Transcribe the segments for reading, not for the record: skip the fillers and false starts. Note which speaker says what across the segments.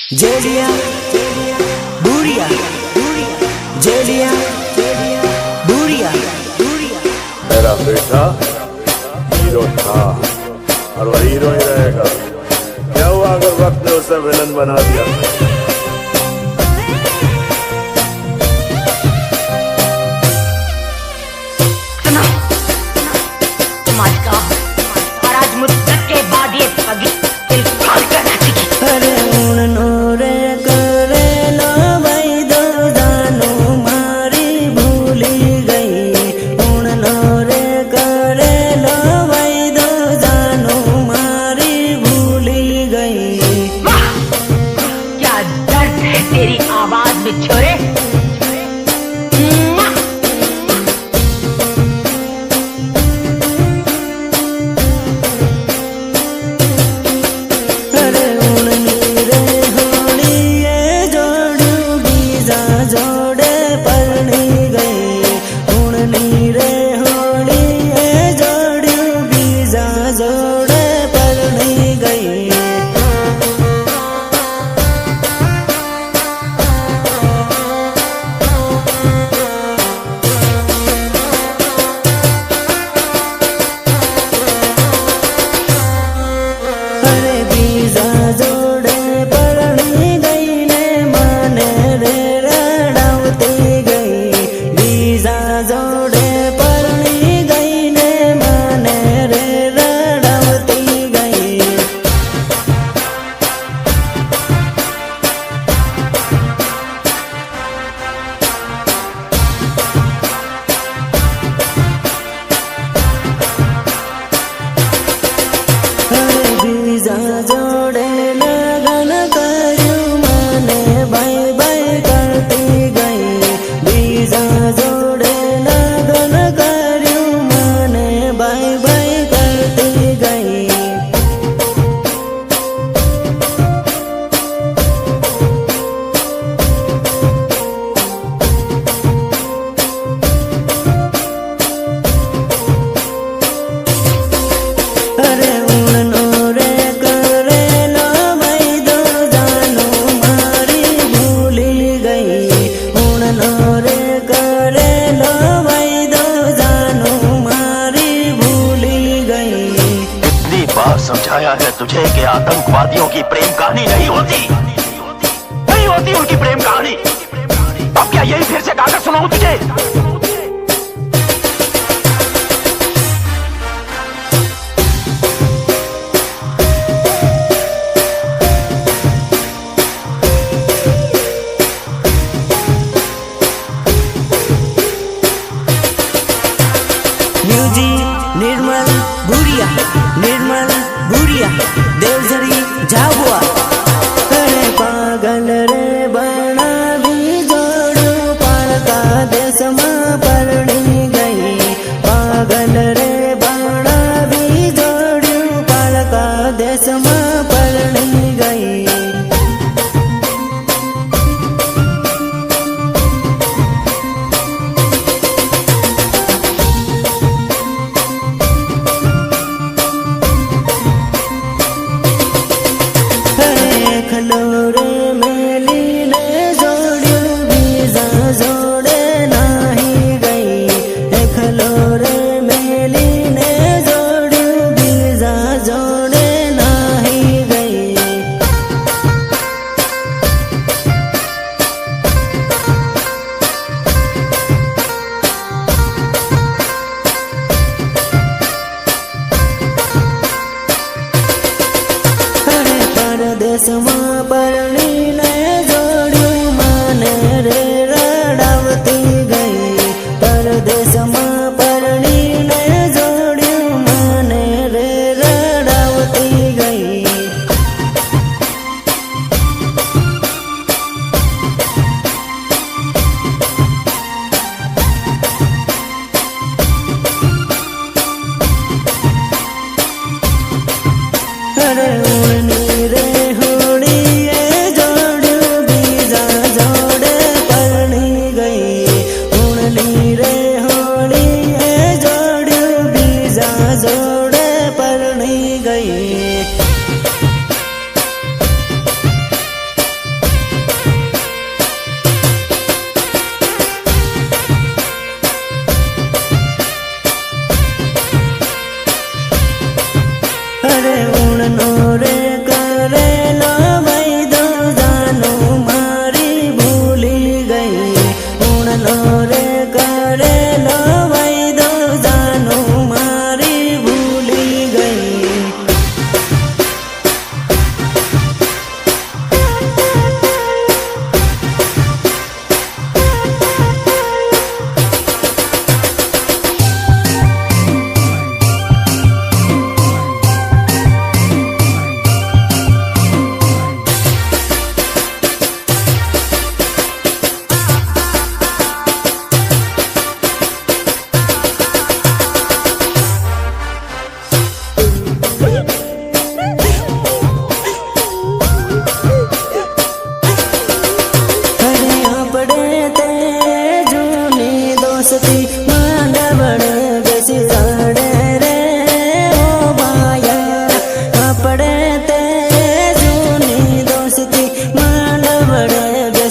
Speaker 1: जेलिया बुरिया जेलिया बुरिया।
Speaker 2: मेरा बेटा हीरो था और वह हीरो ही रहेगा। क्या हुआ अगर वक्त ने उसे विलन बना दिया?
Speaker 3: और आज मुद्दत के बाद ये पगी दिल फाड़ कर नाचेगी।
Speaker 1: अरे नोरे करे लो भाई दो जानो मारी भूली गई। नोरे करे लो भाई दो जानो मारी भूली गई।
Speaker 3: वाह क्या दर्द है तेरी आवाज में छोरे।
Speaker 1: जोड़े लगन करूं माने बाय बाय करती गई। बीजा जोड़े लगन करूं माने बाय बाय करती गई। अरे
Speaker 4: समझाया है तुझे कि आतंकवादियों की प्रेम कहानी नहीं होती, नहीं होती उनकी प्रेम कहानी। अब क्या यही फिर से गाकर सुनाऊं तुझे?
Speaker 1: म्यूजिक निर्मल बुरिया देवझरी झाबुआ। अरे पागल रे बना भी जोड़ू पालका देश में परणी गई। पागल रे बना भी जोड़ू पालका देश में परणी गई। खलोरे मेली ने जोड़ू बीजा जोड़े नाही गई। खलोरे मेली ने जोड़ू बीजा जोड़े नाही गई। अरे परदेश में परणी ने जोड़ू माने रे रड़ावती गई। परदेश में परणी ने जोड़ू माने रे रड़ावती गई। अरे उड़नी रे होड़ी जोड़ू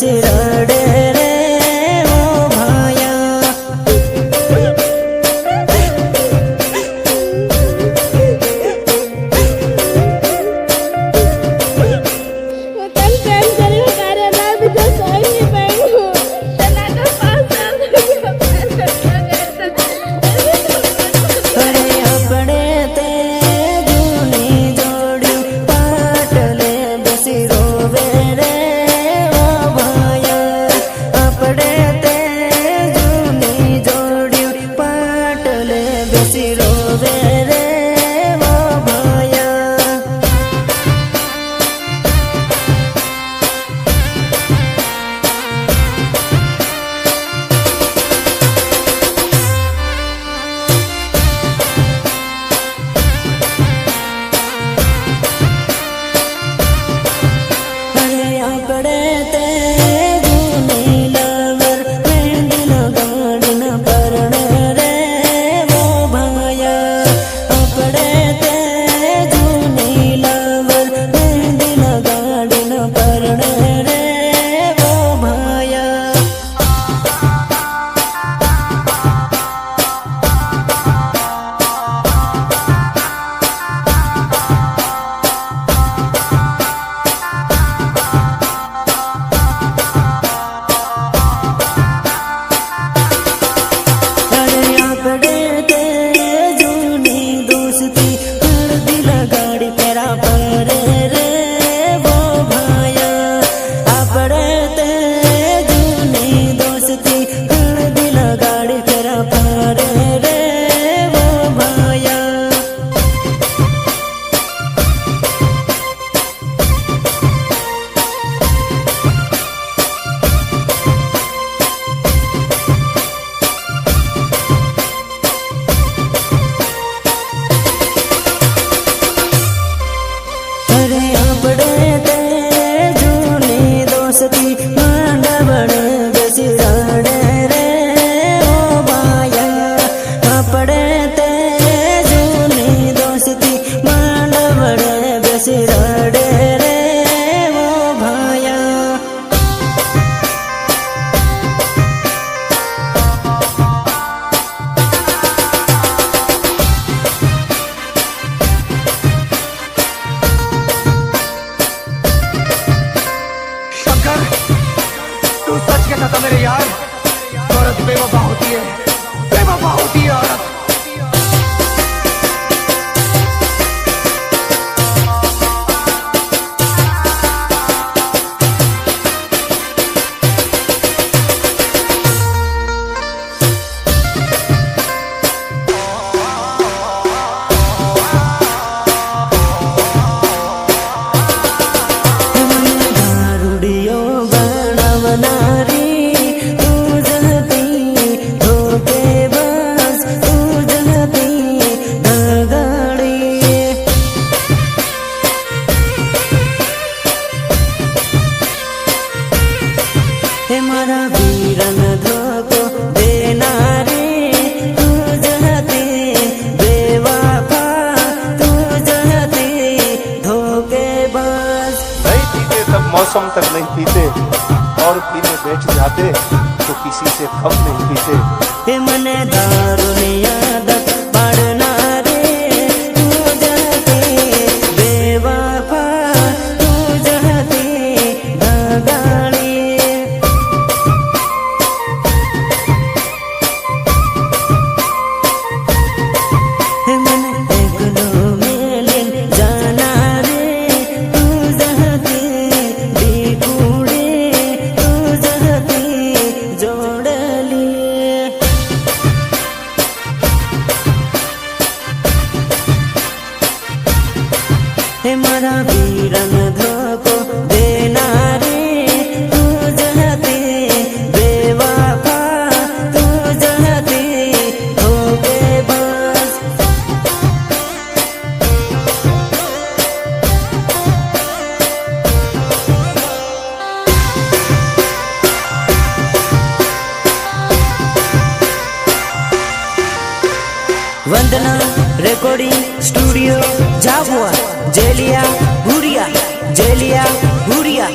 Speaker 1: बेसी रड़े रे ओ भाया।
Speaker 4: तू सच कहता था मेरे यार, औरत बेवफा होती है, बेवफा होती है औरत।
Speaker 5: मौसम तक नहीं पीते और पीने बैठ जाते तो किसी से कम नहीं पीते।
Speaker 1: मने दारुनी आदत पड़ना रे तू जहते बेवफा तू जहते दगाड़ी। मन एकलो मेलिन जाना रे तू जहते बिगुड़े तू जहते जोड़ली। मारा वीरन धोको देना रे तू जहते बेवफा तू जहते धोखेबाज। वंदना रिकॉर्डिंग स्टूडियो झाबुआ जेलिया भूरिया जेलिया भूरिया।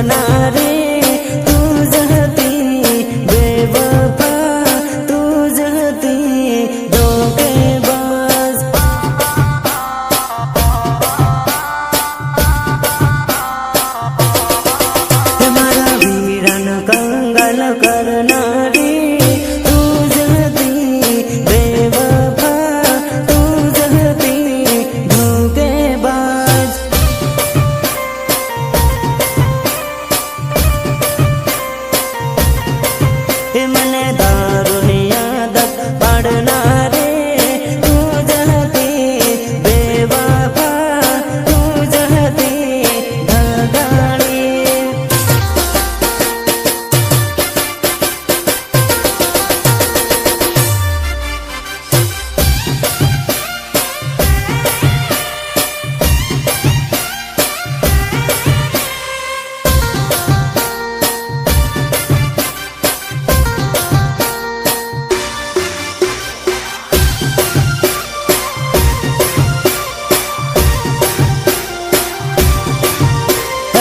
Speaker 1: सपना रे तू जहती बेवफा तू जहती धोखेबाज मारा वीरन कंगन करनारी तू जहती बेवफा तू जहती धोखेबाज मने दारुनी आदत पड़ना रे तू जहती बेवफा तू जहती धगाड़ी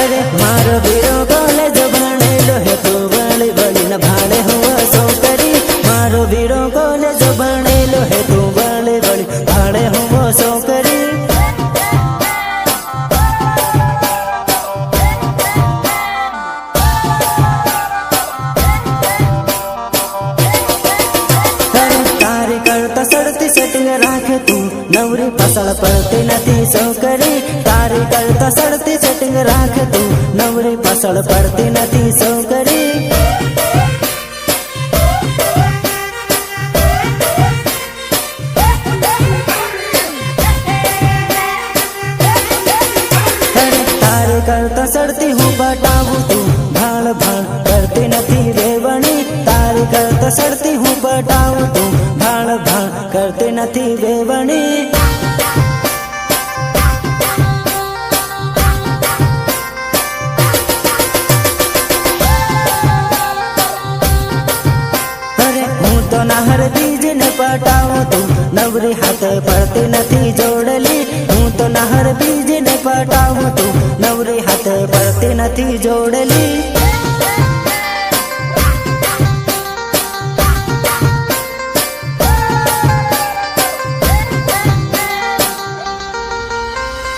Speaker 1: अरे मारो वीरो कॉलेज भणेलो है तू बड़ी बड़ी न भाड़े हुआ सो करी मारो वीरो कॉलेज भणेलो है तू बड़ी बड़ी भाड़े हुआ सो करी तारी करता सड़ती सेटिंग राखे तू नवरी फसल पड़ती नथी सो करी तारी करता सड़ती सेटिंग राखे तू नवरी फसल पड़ती नथी सो करी तारी करता सड़ती हूँ बटाऊ तू भाड़ भाड़ करती नथी वेवणी तारी करता सड़ती हूँ बटाऊ तू भाड़ भाड़ करती नथी वेवणी अरे हूँ तो नहर बीज ने पटाऊ तू नवरी हाथ पड़ती नथी जोड़ली हूँ तो नहर बीज ने पटाऊ तू नवरी हाथ पड़ती नथी जोड़ली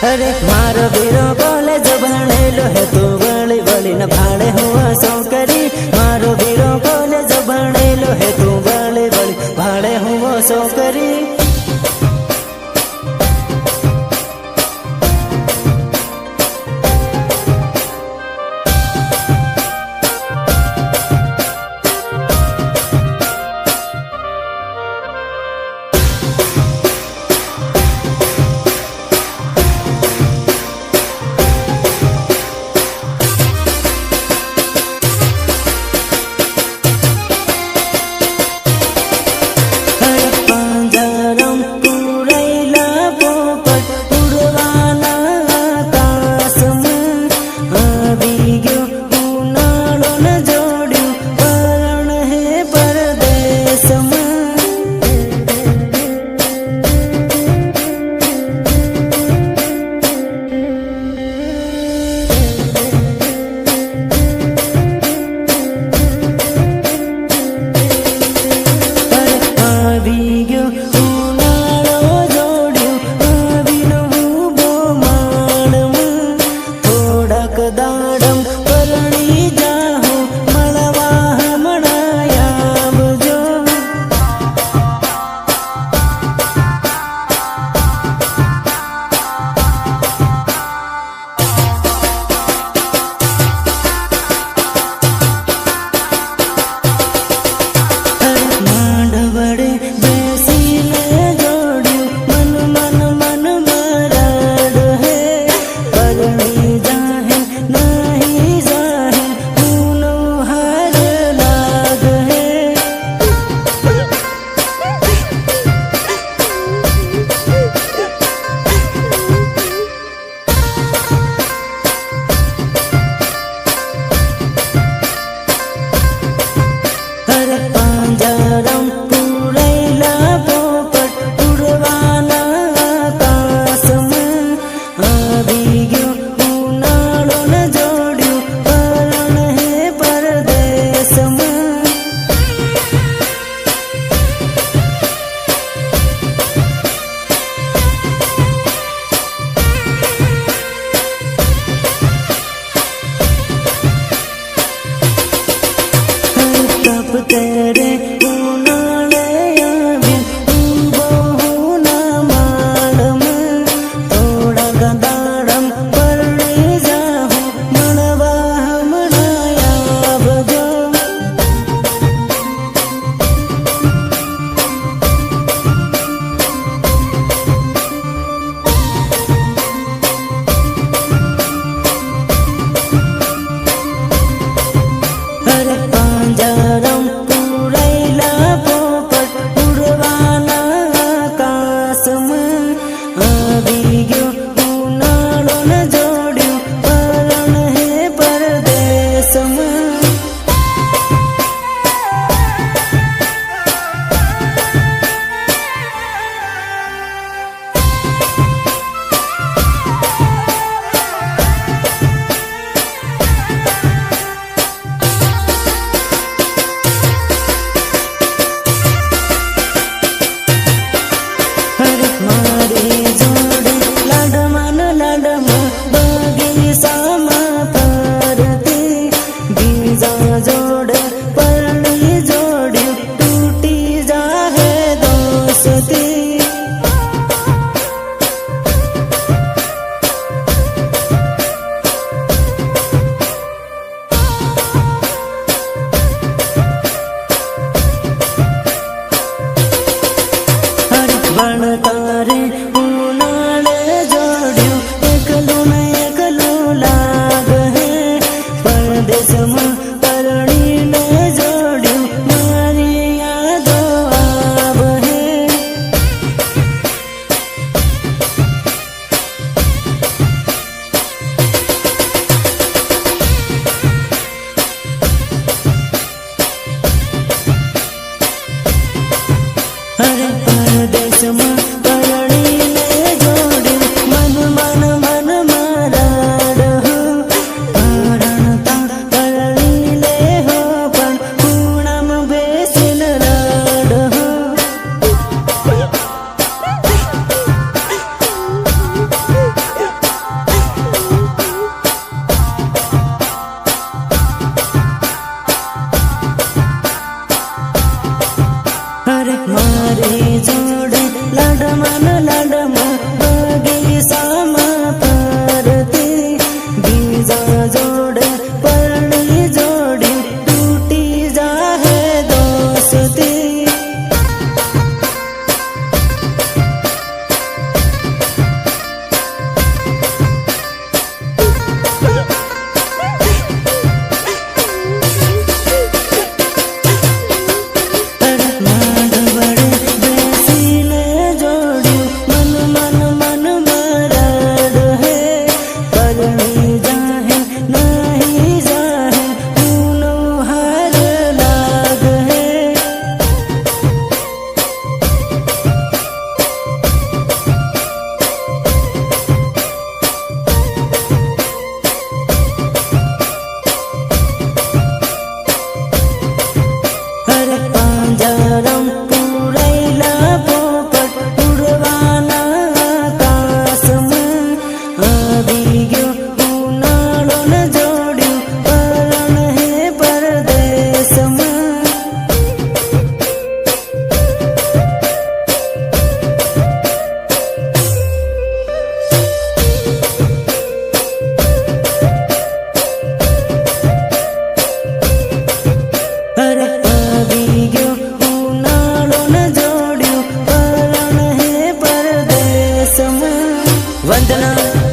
Speaker 1: अरे मारो वीरो कॉलेज भणेलो है तू बड़ी बड़ी न भाड़े हुआ सो करी मारो वीरो कॉलेज भणेलो है तू बड़ी बड़ी भाड़े हुआ सो करी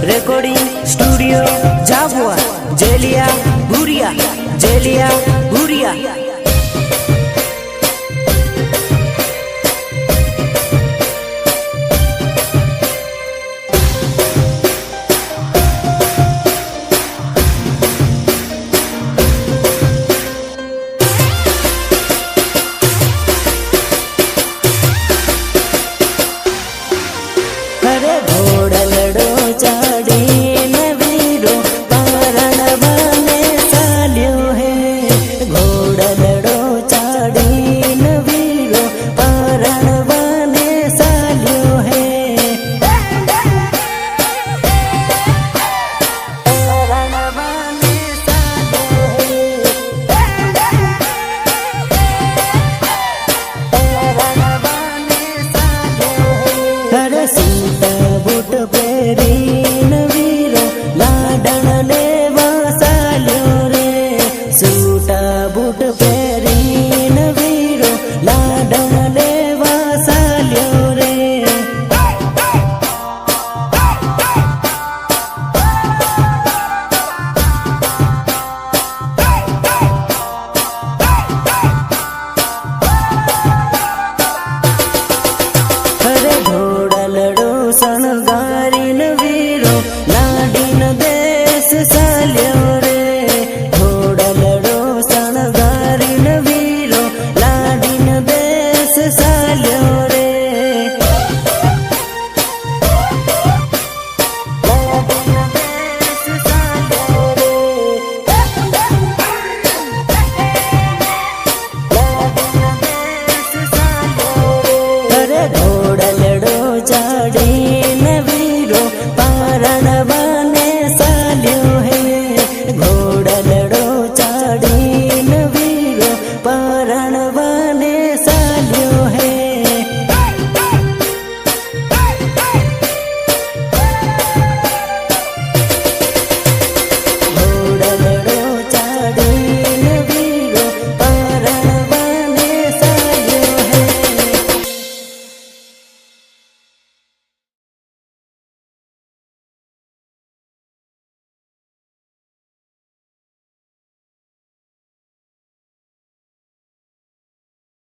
Speaker 1: रेकॉर्डिंग स्टूडियो झाबुआ जेलिया भूरिया जेलिया भूरिया।